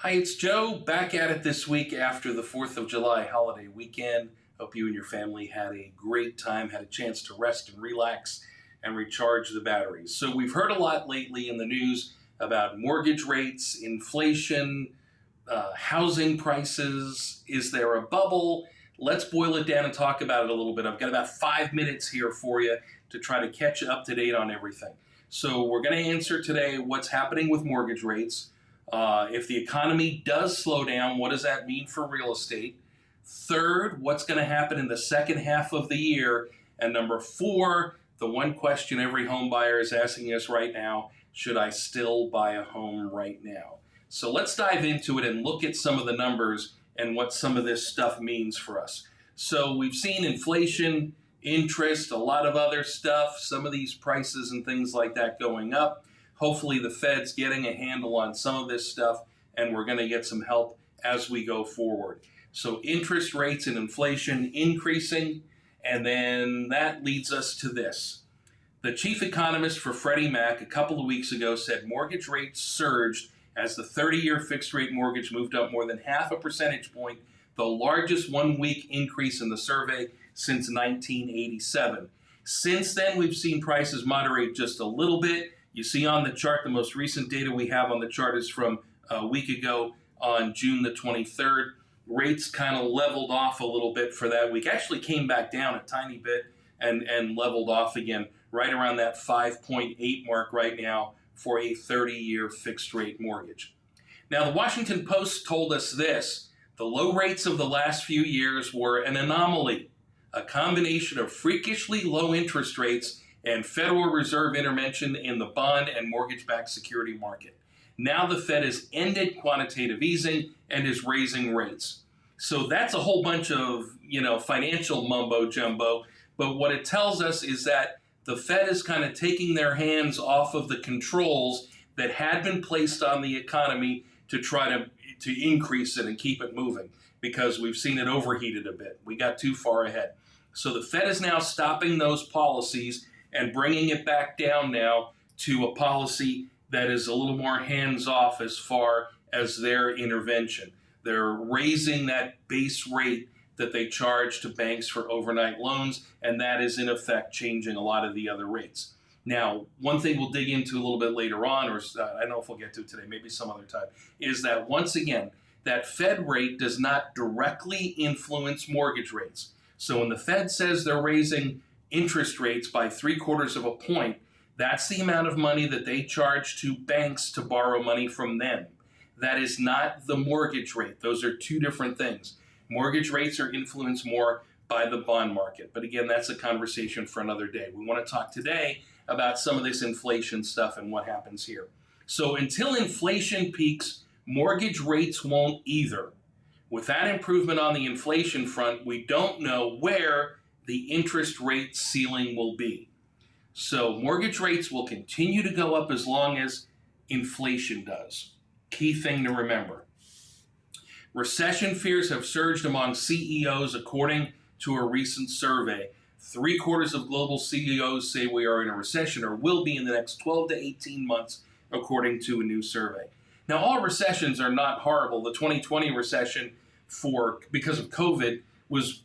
Hi, it's Joe, back at it this week after the 4th of July holiday weekend. Hope you and your family had a great time, had a chance to rest and relax and recharge the batteries. So we've heard a lot lately in the news about mortgage rates, inflation, housing prices. Is there a bubble? Let's boil it down and talk about it a little bit. I've got about 5 minutes here for you to try to catch you up to date on everything. So we're going to answer today what's happening with mortgage rates. If the economy does slow down, what does that mean for real estate? Third, what's going to happen in the second half of the year? And number four, the one question every home buyer is asking us right now, should I still buy a home right now? So let's dive into it and look at some of the numbers and what some of this stuff means for us. So we've seen inflation, interest, a lot of other stuff, some of these prices and things like that going up. Hopefully the Fed's getting a handle on some of this stuff, and we're going to get some help as we go forward. So interest rates and inflation increasing, and then that leads us to this. The chief economist for Freddie Mac a couple of weeks ago said mortgage rates surged as the 30-year fixed-rate mortgage moved up more than half a percentage point, the largest one-week increase in the survey since 1987. Since then, we've seen prices moderate just a little bit. You see on the chart, the most recent data we have on the chart is from a week ago on June the 23rd. Rates kind of leveled off a little bit for that week. Actually came back down a tiny bit and leveled off again, right around that 5.8 mark right now for a 30-year fixed-rate mortgage. Now, the Washington Post told us this: the low rates of the last few years were an anomaly, a combination of freakishly low interest rates and Federal Reserve intervention in the bond and mortgage-backed security market. Now the Fed has ended quantitative easing and is raising rates. So that's a whole bunch of, financial mumbo jumbo. But what it tells us is that the Fed is kind of taking their hands off of the controls that had been placed on the economy to try to increase it and keep it moving, because we've seen it overheated a bit. We got too far ahead. So the Fed is now stopping those policies and bringing it back down now to a policy that is a little more hands-off as far as their intervention. They're raising that base rate that they charge to banks for overnight loans, and that is in effect changing a lot of the other rates. Now, one thing we'll dig into a little bit later on, or I don't know if we'll get to it today, maybe some other time, is that once again, that Fed rate does not directly influence mortgage rates. So when the Fed says they're raising interest rates by 3/4 of a point, that's the amount of money that they charge to banks to borrow money from them. That is not the mortgage rate. Those are two different things. Mortgage rates are influenced more by the bond market. But again, that's a conversation for another day. We want to talk today about some of this inflation stuff and what happens here. So until inflation peaks, mortgage rates won't either. With that improvement on the inflation front, we don't know where the interest rate ceiling will be. So mortgage rates will continue to go up as long as inflation does. Key thing to remember. Recession fears have surged among CEOs according to a recent survey. 3/4 of global CEOs say we are in a recession or will be in the next 12 to 18 months, according to a new survey. Now, all recessions are not horrible. The 2020 recession, because of COVID, was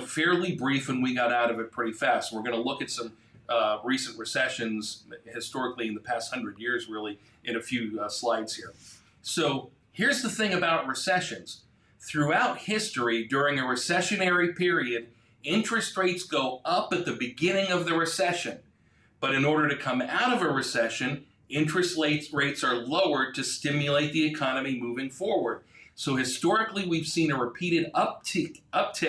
fairly brief, and we got out of it pretty fast. We're going to look at some recent recessions historically in the past 100 years, really, in a few slides here. So here's the thing about recessions. Throughout history, during a recessionary period, interest rates go up at the beginning of the recession. But in order to come out of a recession, interest rates are lowered to stimulate the economy moving forward. So historically, we've seen a repeated uptick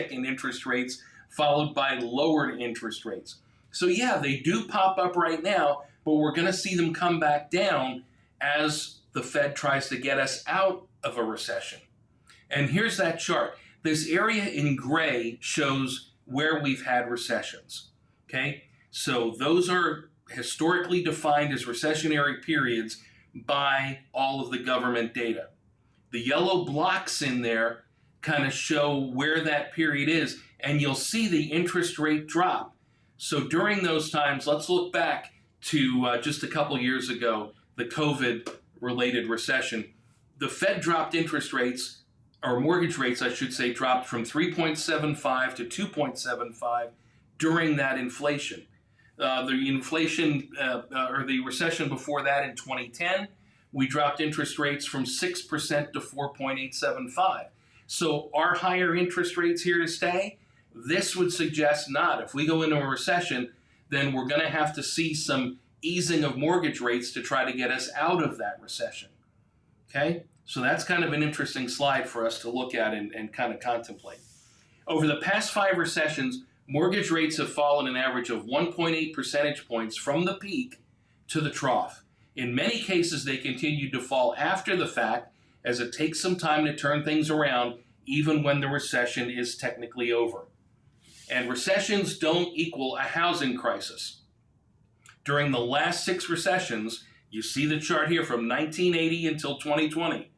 in interest rates followed by lowered interest rates. So yeah, they do pop up right now, but we're going to see them come back down as the Fed tries to get us out of a recession. And here's that chart. This area in gray shows where we've had recessions. Okay, so those are historically defined as recessionary periods by all of the government data. The yellow blocks in there kind of show where that period is, and you'll see the interest rate drop. So during those times, let's look back to just a couple years ago, the COVID-related recession. the Fed dropped interest rates, or mortgage rates, I should say, dropped from 3.75 to 2.75 during that inflation. The inflation or the recession before that in 2010, we dropped interest rates from 6% to 4.875. So are higher interest rates here to stay? This would suggest not. If we go into a recession, then we're going to have to see some easing of mortgage rates to try to get us out of that recession. Okay? So that's kind of an interesting slide for us to look at and kind of contemplate. Over the past 5 recessions, mortgage rates have fallen an average of 1.8 percentage points from the peak to the trough. In many cases, they continued to fall after the fact, as it takes some time to turn things around, even when the recession is technically over. And recessions don't equal a housing crisis. During the last 6 recessions, you see the chart here from 1980 until 2020.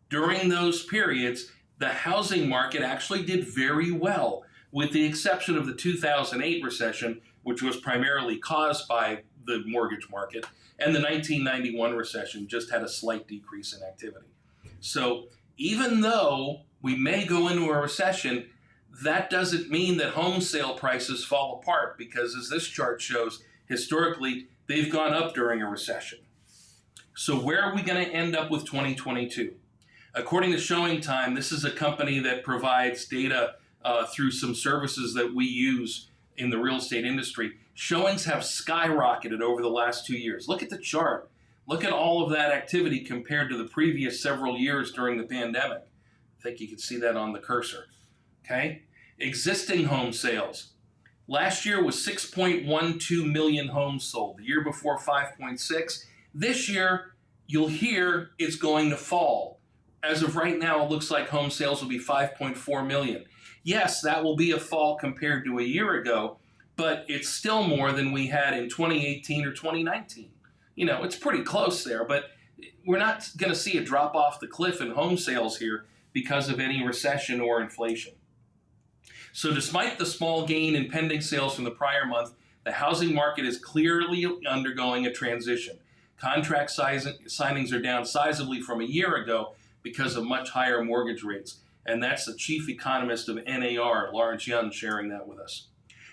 During those periods, the housing market actually did very well, with the exception of the 2008 recession, which was primarily caused by the mortgage market, and the 1991 recession just had a slight decrease in activity. So even though we may go into a recession, that doesn't mean that home sale prices fall apart, because as this chart shows, historically, they've gone up during a recession. So where are we going to end up with 2022? According to Showing Time, this is a company that provides data through some services that we use in the real estate industry. Showings have skyrocketed over the last 2 years. Look at the chart. Look at all of that activity compared to the previous several years during the pandemic. I think you can see that on the cursor. Okay? Existing home sales. Last year was 6.12 million homes sold. The year before, 5.6. This year, you'll hear it's going to fall. As of right now, it looks like home sales will be 5.4 million. Yes, that will be a fall compared to a year ago, but it's still more than we had in 2018 or 2019. You know, it's pretty close there, but we're not going to see a drop off the cliff in home sales here because of any recession or inflation. So despite the small gain in pending sales from the prior month, the housing market is clearly undergoing a transition. Contract signings are down sizably from a year ago because of much higher mortgage rates. And that's the chief economist of NAR, Lawrence Yun, sharing that with us.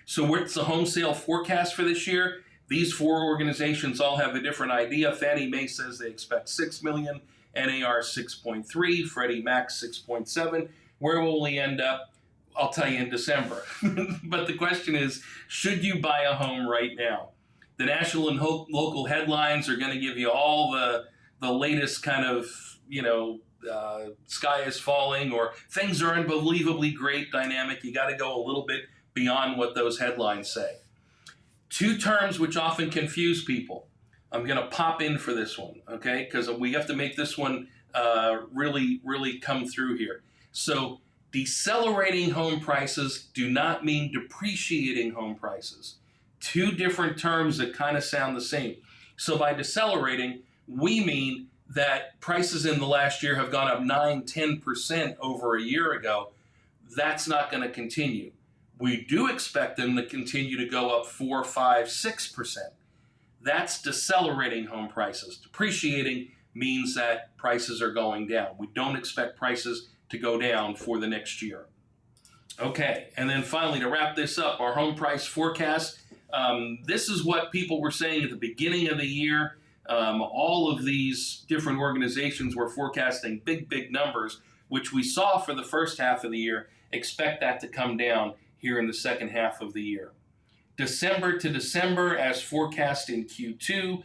So what's the home sale forecast for this year? These 4 organizations all have a different idea. Fannie Mae says they expect 6 million, NAR 6.3, Freddie Mac 6.7. Where will we end up? I'll tell you in December. But the question is, should you buy a home right now? The national and local headlines are going to give you all the latest kind of, sky is falling or things are unbelievably great dynamic. You got to go a little bit beyond what those headlines say. 2 terms which often confuse people. I'm going to pop in for this one, okay? Because we have to make this one really, really come through here. So decelerating home prices do not mean depreciating home prices. 2 different terms that kind of sound the same. So by decelerating, we mean that prices in the last year have gone up 9-10% over a year ago. That's not going to continue. We do expect them to continue to go up 4, 5, 6%. That's decelerating home prices. Depreciating means that prices are going down. We don't expect prices to go down for the next year. Okay, and then finally, to wrap this up, our home price forecast. This is what people were saying at the beginning of the year. All of these different organizations were forecasting big numbers, which we saw for the first half of the year. Expect that to come down here in the second half of the year. December to December, as forecast in Q2.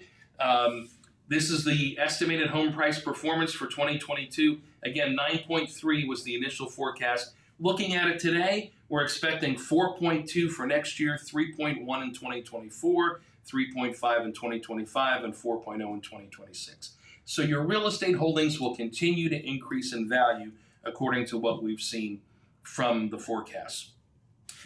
This is the estimated home price performance for 2022. Again, 9.3 was the initial forecast. Looking at it today, we're expecting 4.2 for next year, 3.1 in 2024, 3.5 in 2025, and 4.0 in 2026. So your real estate holdings will continue to increase in value according to what we've seen from the forecasts.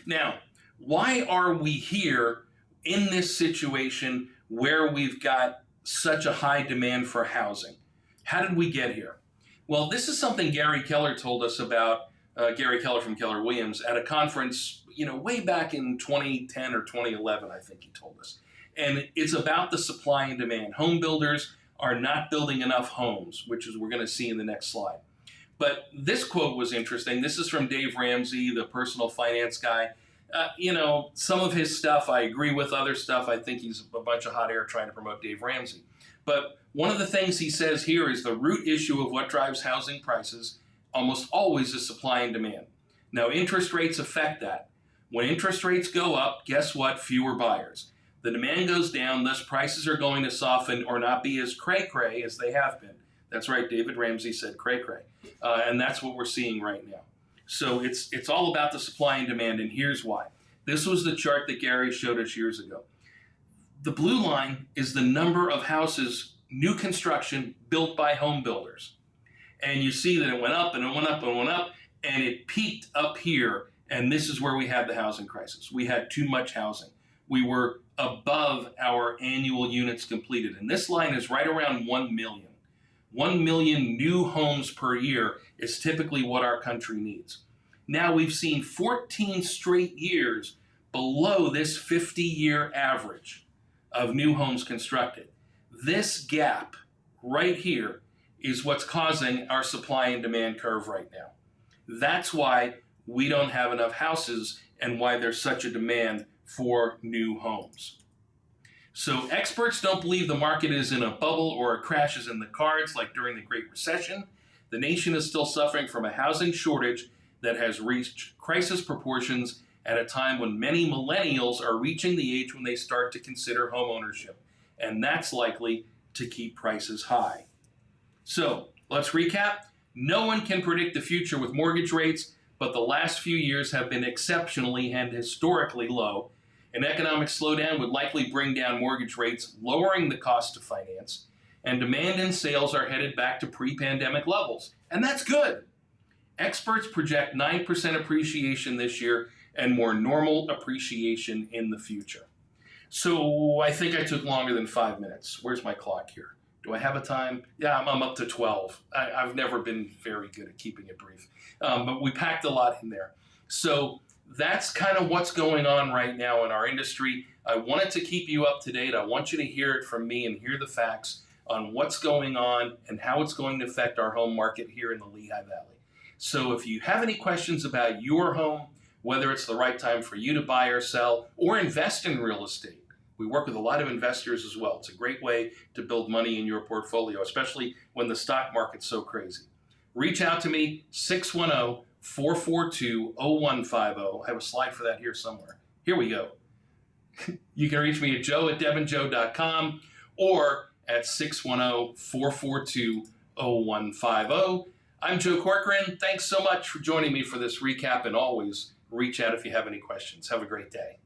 Now, why are we here in this situation where we've got such a high demand for housing? How did we get here? Well, this is something Gary Keller told us about, Gary Keller from Keller Williams, at a conference, way back in 2010 or 2011, I think he told us. And it's about the supply and demand. Home builders are not building enough homes, which is we're going to see in the next slide. But this quote was interesting. This is from Dave Ramsey, the personal finance guy. Some of his stuff I agree with, other stuff I think he's a bunch of hot air trying to promote Dave Ramsey. But one of the things he says here is the root issue of what drives housing prices almost always is supply and demand. Now, interest rates affect that. When interest rates go up, guess what? Fewer buyers. The demand goes down, thus prices are going to soften or not be as cray-cray as they have been. That's right, David Ramsey said cray-cray. And that's what we're seeing right now. So it's all about the supply and demand, and here's why. This was the chart that Gary showed us years ago. The blue line is the number of houses, new construction, built by home builders. And you see that it went up and it went up and went up, and it peaked up here, and this is where we had the housing crisis. We had too much housing. We were above our annual units completed, and this line is right around 1 million. 1 million new homes per year is typically what our country needs. Now we've seen 14 straight years below this 50-year average of new homes constructed. This gap right here is what's causing our supply and demand curve right now. That's why we don't have enough houses and why there's such a demand for new homes. So experts don't believe the market is in a bubble or a crash is in the cards like during the Great Recession. The nation is still suffering from a housing shortage that has reached crisis proportions at a time when many millennials are reaching the age when they start to consider home ownership. And that's likely to keep prices high. So let's recap. No one can predict the future with mortgage rates, but the last few years have been exceptionally and historically low. An economic slowdown would likely bring down mortgage rates, lowering the cost to finance, and demand and sales are headed back to pre-pandemic levels. And that's good. Experts project 9% appreciation this year and more normal appreciation in the future. So I think I took longer than 5 minutes. Where's my clock here? Do I have a time? Yeah, I'm up to 12. I've never been very good at keeping it brief. But we packed a lot in there. So that's kind of what's going on right now in our industry. I wanted to keep you up to date. I want you to hear it from me and hear the facts on what's going on and how it's going to affect our home market here in the Lehigh Valley. So if you have any questions about your home, whether it's the right time for you to buy or sell or invest in real estate, we work with a lot of investors as well. It's a great way to build money in your portfolio, especially when the stock market's so crazy. Reach out to me, 610-442-0150. I have a slide for that here somewhere. Here we go. You can reach me at joe@devinjoe.com or at 610-442-0150. I'm Joe Corcoran. Thanks so much for joining me for this recap, and always reach out if you have any questions. Have a great day.